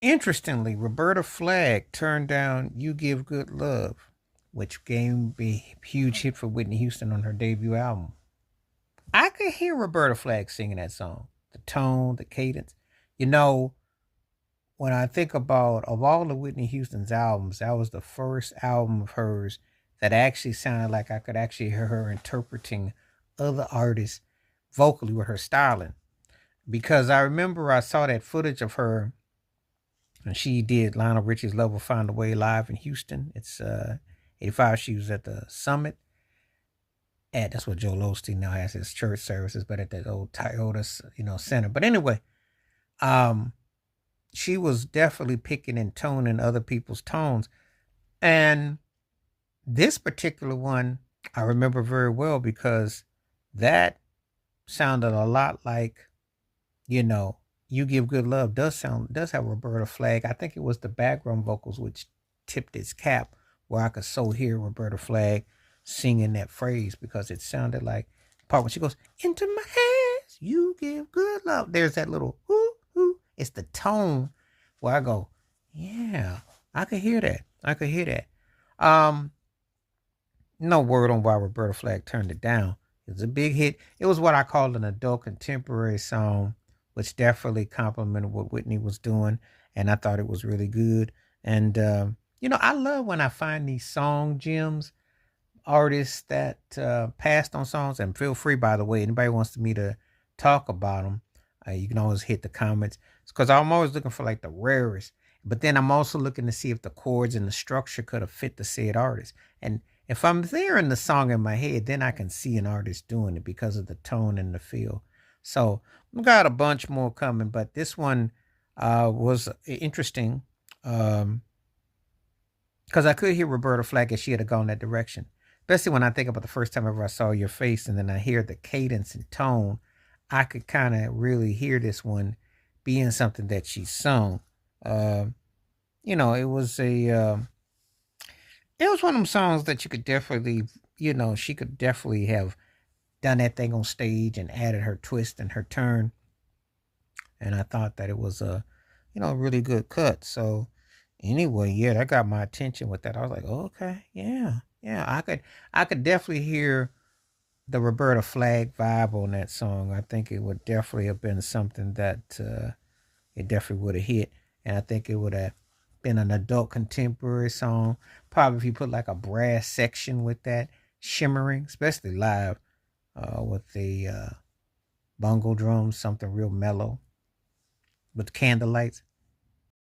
Interestingly, Roberta Flack turned down "You Give Good Love," which gave a huge hit for Whitney Houston on her debut album. I could hear Roberta Flack singing that song. The tone, the cadence. You know, when I think about of all of Whitney Houston's albums, that was the first album of hers that actually sounded like I could actually hear her interpreting other artists vocally with her styling. Because I remember I saw that footage of her and she did Lionel Richie's Love Will Find a Way live in Houston. It's 85. She was at the Summit. And that's what Joel Osteen now has his church services, but at that old Toyota, center. But anyway, um, she was definitely picking and toning other people's tones. And this particular one, I remember very well because that sounded a lot like, you know, "You Give Good Love" does have Roberta Flack. I think it was the background vocals which tipped its cap where I could so hear Roberta Flack singing that phrase because it sounded like the part when she goes, "Into my hands, you give good love." There's that little whoo whoo. It's the tone where I go, yeah, I could hear that. I could hear that. Um, no word on why Roberta Flack turned it down. It was a big hit. It was what I called an adult contemporary song, which definitely complimented what Whitney was doing, and I thought it was really good. And I love when I find these song gems, artists that passed on songs. And feel free, by the way, anybody wants me to talk about them, you can always hit the comments because I'm always looking for like the rarest. But then I'm also looking to see if the chords and the structure could have fit the said artist. And if I'm there in the song in my head, then I can see an artist doing it because of the tone and the feel. So we got a bunch more coming, but this one was interesting because I could hear Roberta Flack if she had gone that direction. Especially when I think about the first time ever I saw your face and then I hear the cadence and tone, I could kind of really hear this one being something that she sung. Uh, it was it was one of them songs that you could definitely, she could definitely have done that thing on stage and added her twist and her turn. And I thought that it was a really good cut. So anyway, yeah, that got my attention with that. I was like, oh, okay, yeah, yeah, I could definitely hear the Roberta Flack vibe on that song. I think it would definitely have been something that it definitely would have hit, and I think it would have been an adult contemporary song. Probably if you put like a brass section with that shimmering, especially live with the bongo drums, something real mellow with candle lights.